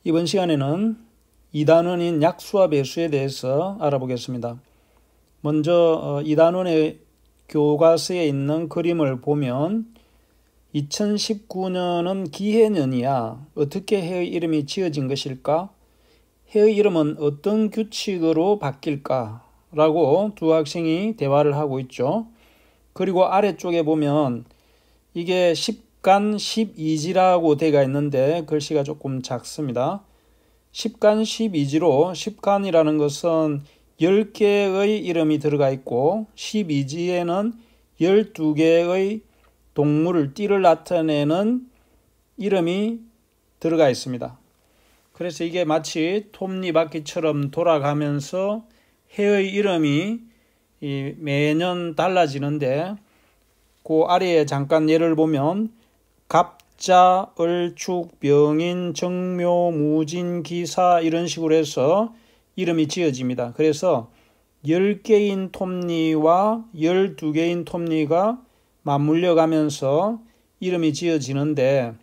이번 시간에는 이단원인 약수와 배수에 대해서 알아보겠습니다. 먼저 이단원의 교과서에 있는 그림을 보면 2019년은 기해년이야. 어떻게 해의 이름이 지어진 것일까? 해의 이름은 어떤 규칙으로 바뀔까? 라고 두 학생이 대화를 하고 있죠. 그리고 아래쪽에 보면 이게 10간 12지라고 되어 있는데 글씨가 조금 작습니다. 10간 12지로 10간이라는 것은 10개의 이름이 들어가 있고 12지에는 12개의 동물을 띠를 나타내는 이름이 들어가 있습니다. 그래서 이게 마치 톱니바퀴처럼 돌아가면서 해의 이름이 매년 달라지는데 그 아래에 잠깐 예를 보면 갑자, 을축, 병인, 정묘, 무진, 기사 이런 식으로 해서 이름이 지어집니다. 그래서 10개인 톱니와 12개인 톱니가 맞물려 가면서 이름이 지어지는데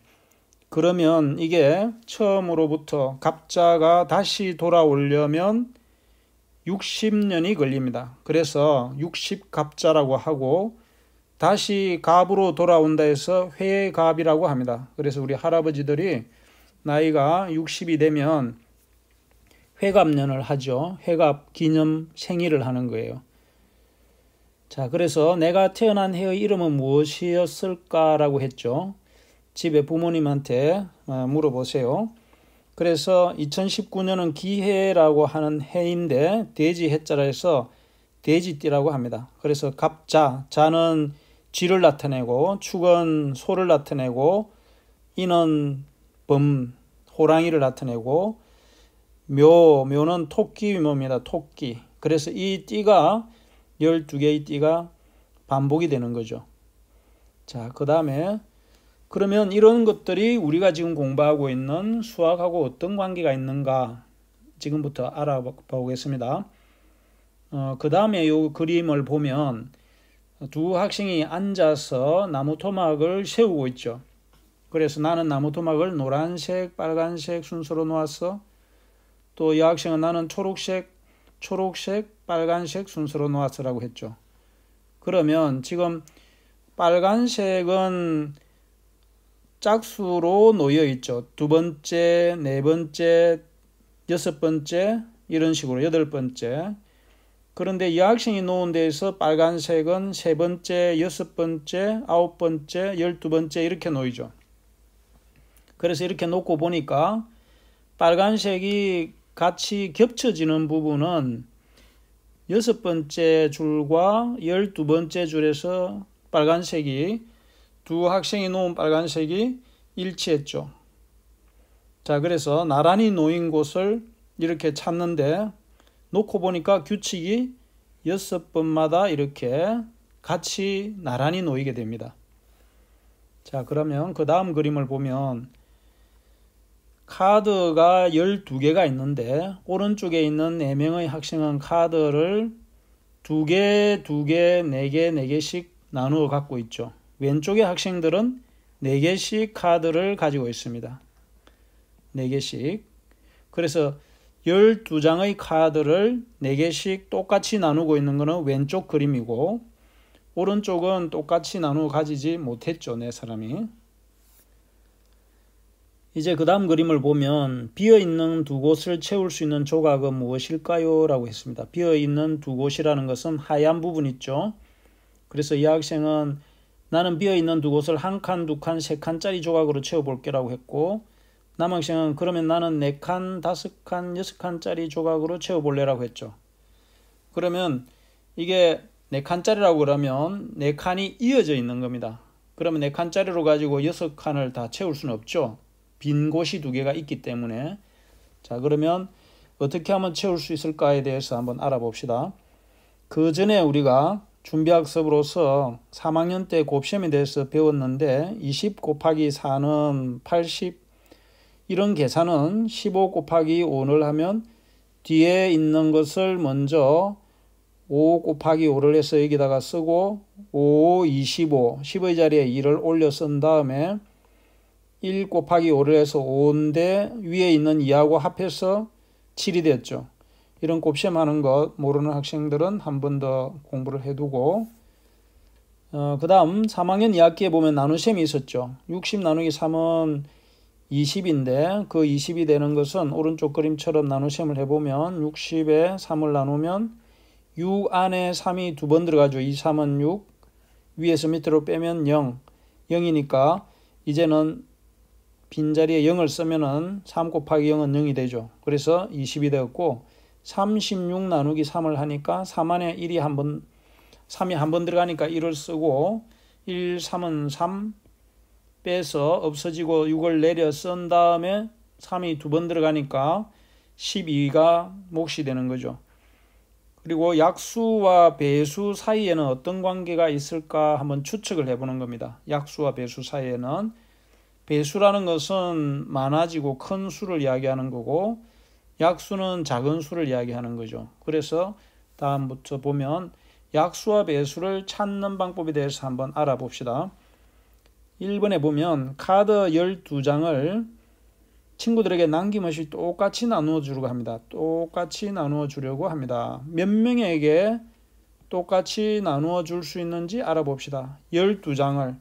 그러면 이게 처음으로부터 갑자가 다시 돌아오려면 60년이 걸립니다. 그래서 60갑자라고 하고 다시 갑으로 돌아온다 해서 회갑이라고 합니다. 그래서 우리 할아버지들이 나이가 60이 되면 회갑년을 하죠. 회갑 기념 생일을 하는 거예요. 자, 그래서 내가 태어난 해의 이름은 무엇이었을까라고 했죠. 집에 부모님한테 물어보세요. 그래서 2019년은 기해라고 하는 해인데 돼지 해자라 해서 돼지띠라고 합니다. 그래서 갑자, 자는 쥐를 나타내고 축은 소를 나타내고 인은 범, 호랑이를 나타내고 묘는 토끼 유모입니다. 토끼. 그래서 이 띠가 12개의 띠가 반복이 되는 거죠. 자, 그 다음에 그러면 이런 것들이 우리가 지금 공부하고 있는 수학하고 어떤 관계가 있는가 지금부터 알아보겠습니다. 그 다음에 이 그림을 보면 두 학생이 앉아서 나무 토막을 세우고 있죠. 그래서 나는 나무 토막을 노란색, 빨간색 순서로 놓았어. 또 이 학생은 나는 초록색, 빨간색 순서로 놓았어라고 했죠. 그러면 지금 빨간색은 짝수로 놓여 있죠. 두 번째, 네 번째, 여섯 번째 이런 식으로 여덟 번째. 그런데 이 학생이 놓은 데에서 빨간색은 세 번째, 여섯 번째, 아홉 번째, 12번째 이렇게 놓이죠. 그래서 이렇게 놓고 보니까 빨간색이 같이 겹쳐지는 부분은 여섯 번째 줄과 12번째 줄에서 빨간색이 두 학생이 놓은 빨간색이 일치했죠. 자, 그래서 나란히 놓인 곳을 이렇게 찾는데 놓고 보니까 규칙이 6번마다 이렇게 같이 나란히 놓이게 됩니다. 자, 그러면 그 다음 그림을 보면 카드가 12개가 있는데 오른쪽에 있는 4명의 학생은 카드를 2개, 2개, 4개, 4개씩 나누어 갖고 있죠. 왼쪽의 학생들은 4개씩 카드를 가지고 있습니다. 4개씩. 그래서 12장의 카드를 4개씩 똑같이 나누고 있는 것은 왼쪽 그림이고 오른쪽은 똑같이 나누어 가지지 못했죠. 네 사람이. 이제 그 다음 그림을 보면 비어있는 두 곳을 채울 수 있는 조각은 무엇일까요? 라고 했습니다. 비어있는 두 곳이라는 것은 하얀 부분 있죠. 그래서 이 학생은 나는 비어있는 두 곳을 한 칸, 두 칸, 세 칸짜리 조각으로 채워볼게 라고 했고 남학생은 그러면 나는 4칸, 5칸, 6칸짜리 조각으로 채워볼래 라고 했죠. 그러면 이게 4칸짜리라고 그러면 4칸이 이어져 있는 겁니다. 그러면 4칸짜리로 가지고 6칸을 다 채울 수는 없죠. 빈 곳이 2개가 있기 때문에. 자, 그러면 어떻게 하면 채울 수 있을까에 대해서 한번 알아봅시다. 그 전에 우리가 준비학습으로서 3학년 때 곱셈에 대해서 배웠는데 20 곱하기 4는 80 이런 계산은 15 곱하기 5를 하면 뒤에 있는 것을 먼저 5 곱하기 5를 해서 여기다가 쓰고 5, 25, 10의 자리에 2를 올려 쓴 다음에 1 곱하기 5를 해서 5인데 위에 있는 2하고 합해서 7이 되었죠. 이런 곱셈 하는 것 모르는 학생들은 한 번 더 공부를 해두고 그 다음 3학년 2학기에 보면 나눗셈이 있었죠. 60 나누기 3은 20인데 그 20이 되는 것은 오른쪽 그림처럼 나눗셈을 해보면 60에 3을 나누면 6 안에 3이 두 번 들어가죠. 2, 3은 6, 위에서 밑으로 빼면 0, 0이니까 이제는 빈자리에 0을 쓰면은 3 곱하기 0은 0이 되죠. 그래서 20이 되었고 36 나누기 3을 하니까 3 안에 3이 한 번 들어가니까 1을 쓰고 1, 3은 3 빼서 없어지고 6을 내려 쓴 다음에 3이 두 번 들어가니까 12가 몫이 되는 거죠. 그리고 약수와 배수 사이에는 어떤 관계가 있을까 한번 추측을 해보는 겁니다. 약수와 배수 사이에는 배수라는 것은 많아지고 큰 수를 이야기하는 거고 약수는 작은 수를 이야기하는 거죠. 그래서 다음부터 보면 약수와 배수를 찾는 방법에 대해서 한번 알아봅시다. 1번에 보면 카드 12장을 친구들에게 남김없이 똑같이 나누어 주려고 합니다. 똑같이 나누어 주려고 합니다. 몇 명에게 똑같이 나누어 줄 수 있는지 알아봅시다. 12장을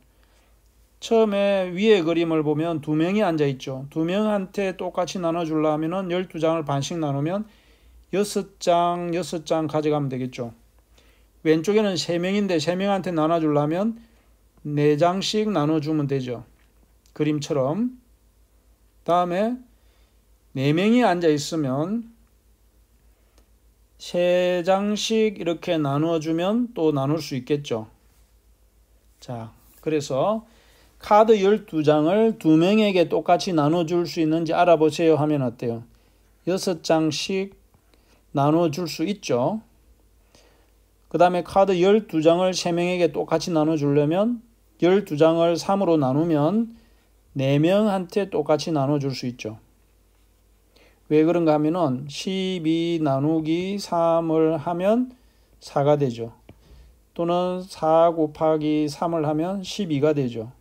처음에 위에 그림을 보면 2명이 앉아있죠. 2명한테 똑같이 나눠주려면 12장을 반씩 나누면 6장, 6장 가져가면 되겠죠. 왼쪽에는 3명인데 3명한테 나눠주려면 4장씩 나눠주면 되죠. 그림처럼. 다음에 4명이 앉아있으면 3장씩 이렇게 나누어주면 또 나눌 수 있겠죠. 자, 그래서 카드 12장을 2명에게 똑같이 나눠줄 수 있는지 알아보세요 하면 어때요? 6장씩 나눠줄 수 있죠. 그 다음에 카드 12장을 3명에게 똑같이 나눠주려면 12장을 3으로 나누면 4명한테 똑같이 나눠줄 수 있죠. 왜 그런가 하면은 12 나누기 3을 하면 4가 되죠. 또는 4 곱하기 3을 하면 12가 되죠.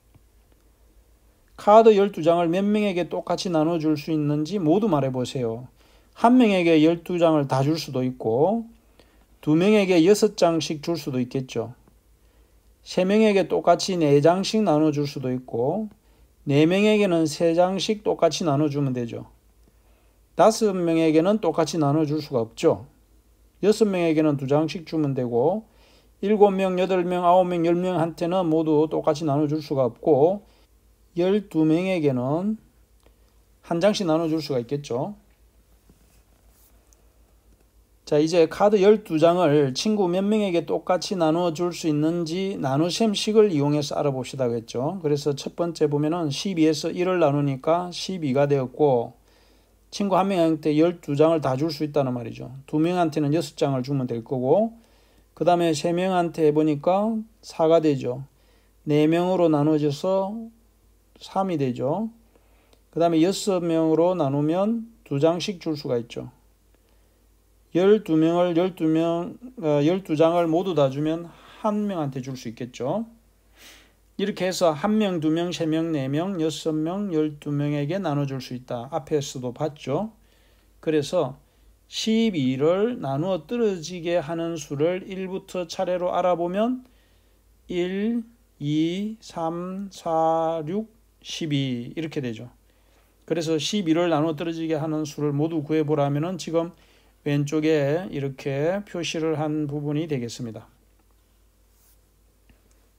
카드 12장을 몇 명에게 똑같이 나눠줄 수 있는지 모두 말해보세요. 한 명에게 12장을 다 줄 수도 있고 2명에게 6장씩 줄 수도 있겠죠. 3명에게 똑같이 4장씩 나눠줄 수도 있고 4명에게는 3장씩 똑같이 나눠주면 되죠. 5명에게는 똑같이 나눠줄 수가 없죠. 6명에게는 2장씩 주면 되고 7명, 8명, 9명, 10명한테는 모두 똑같이 나눠줄 수가 없고 12명에게는 한 장씩 나눠줄 수가 있겠죠. 자, 이제 카드 12장을 친구 몇 명에게 똑같이 나눠줄 수 있는지 나눗셈식을 이용해서 알아봅시다 그랬죠. 그래서 첫 번째 보면은 12에서 1을 나누니까 12가 되었고 친구 한 명한테 12장을 다 줄 수 있다는 말이죠. 2명한테는 6장을 주면 될 거고 그 다음에 3명한테 해보니까 4가 되죠. 4명으로 나눠져서 3이 되죠. 그 다음에 6명으로 나누면 2장씩 줄 수가 있죠. 12장을 모두 다 주면 한 명한테 줄 수 있겠죠. 이렇게 해서 1명, 2명, 3명, 4명, 6명, 12명에게 나눠줄 수 있다. 앞에서도 봤죠. 그래서 12를 나누어 떨어지게 하는 수를 1부터 차례로 알아보면 1, 2, 3, 4, 6, 12 이렇게 되죠. 그래서 12를 나누어 떨어지게 하는 수를 모두 구해보라면 지금 왼쪽에 이렇게 표시를 한 부분이 되겠습니다.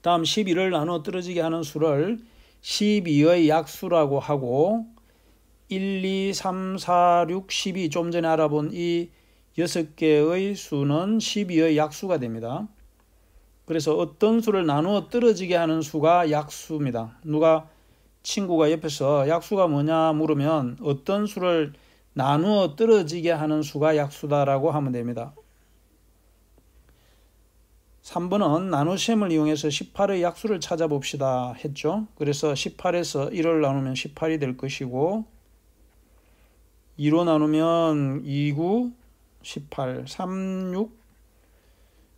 다음 12를 나누어 떨어지게 하는 수를 12의 약수라고 하고 1, 2, 3, 4, 6, 12 좀 전에 알아본 이 6개의 수는 12의 약수가 됩니다. 그래서 어떤 수를 나누어 떨어지게 하는 수가 약수입니다. 친구가 옆에서 약수가 뭐냐 물으면 어떤 수를 나누어 떨어지게 하는 수가 약수다라고 하면 됩니다. 3번은 나눗셈을 이용해서 18의 약수를 찾아봅시다 했죠. 그래서 18에서 1을 나누면 18이 될 것이고 2로 나누면 2, 9, 18, 3, 6,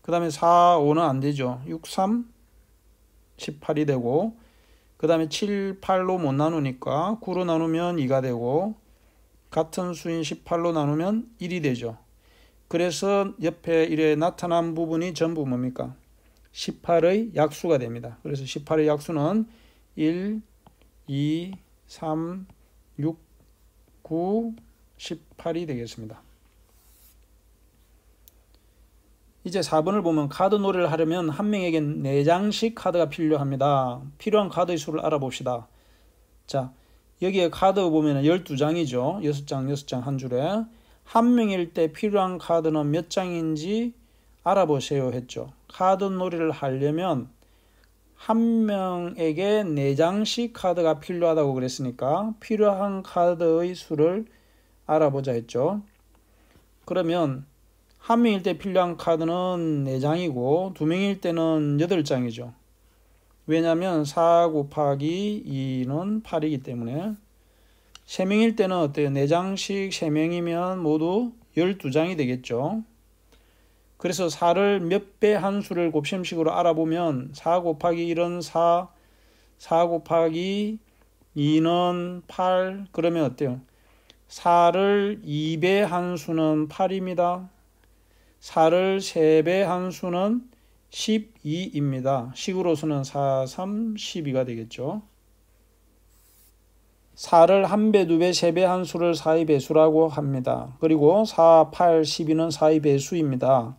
그 다음에 4, 5는 안 되죠. 6, 3, 18이 되고 그 다음에 7, 8로 못 나누니까 9로 나누면 2가 되고 같은 수인 18로 나누면 1이 되죠. 그래서 옆에 이래 나타난 부분이 전부 뭡니까? 18의 약수가 됩니다. 그래서 18의 약수는 1, 2, 3, 6, 9, 18이 되겠습니다. 이제 4번을 보면 카드 놀이를 하려면 한 명에게 4장씩 카드가 필요합니다. 필요한 카드의 수를 알아봅시다. 자, 여기에 카드 보면 12장이죠. 6장, 6장 한 줄에. 한 명일 때 필요한 카드는 몇 장인지 알아보세요 했죠. 카드 놀이를 하려면 한 명에게 4장씩 카드가 필요하다고 그랬으니까 필요한 카드의 수를 알아보자 했죠. 그러면 한 명일 때 필요한 카드는 4장이고 2명일 때는 8장이죠. 왜냐하면 4 곱하기 2는 8이기 때문에 3명일 때는 어때요? 4장씩 3명이면 모두 12장이 되겠죠. 그래서 4를 몇 배 한 수를 곱셈식으로 알아보면 4 곱하기 1은 4, 4 곱하기 2는 8, 그러면 어때요? 4를 2배 한 수는 8입니다. 4를 3배 한 수는 12입니다. 식으로서는 4, 3, 12가 되겠죠. 4를 1배, 2배, 3배 한 수를 4의 배수라고 합니다. 그리고 4, 8, 12는 4의 배수입니다.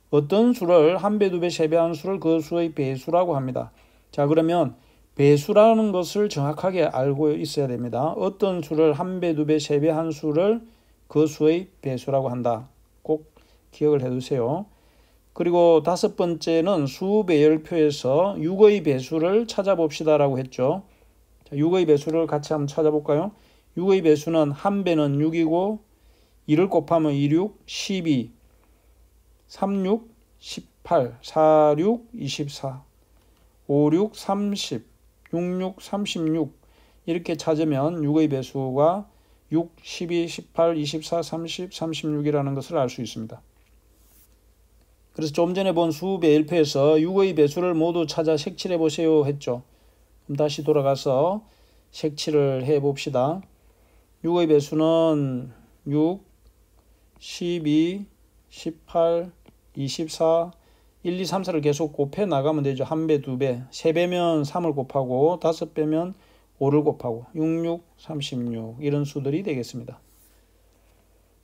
어떤 수를 1배, 2배, 3배 한 수를 그 수의 배수라고 합니다. 자, 그러면 배수라는 것을 정확하게 알고 있어야 됩니다. 어떤 수를 1배, 2배, 3배 한 수를 그 수의 배수라고 한다. 꼭 기억을 해두세요. 그리고 5번째는 수배열표에서 6의 배수를 찾아봅시다 라고 했죠. 자, 6의 배수를 같이 한번 찾아볼까요? 6의 배수는 1배는 6이고 2를 곱하면 2, 6, 12, 3, 6, 18, 4, 6, 24, 5, 6, 30, 6, 6, 36 이렇게 찾으면 6의 배수가 6, 12, 18, 24, 30, 36이라는 것을 알 수 있습니다. 그래서 좀 전에 본 수배열표에서 6의 배수를 모두 찾아 색칠해 보세요 했죠. 그럼 다시 돌아가서 색칠을 해 봅시다. 6의 배수는 6, 12, 18, 24, 1, 2, 3, 4를 계속 곱해 나가면 되죠. 1배, 2배, 3배면 3을 곱하고 5배면 5를 곱하고 6, 6, 36 이런 수들이 되겠습니다.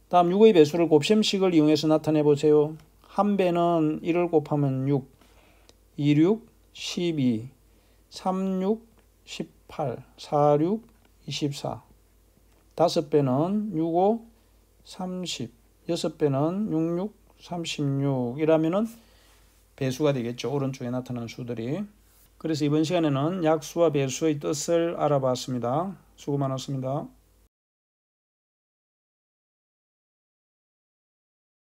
다음 6의 배수를 곱셈식을 이용해서 나타내 보세요. 1배는 1을 곱하면 6, 2, 6, 12, 3, 6, 18, 4, 6, 24 5배는 6, 5, 30 6배는 6, 6, 36 이라면은 배수가 되겠죠. 오른쪽에 나타난 수들이. 그래서 이번 시간에는 약수와 배수의 뜻을 알아봤습니다. 수고 많았습니다.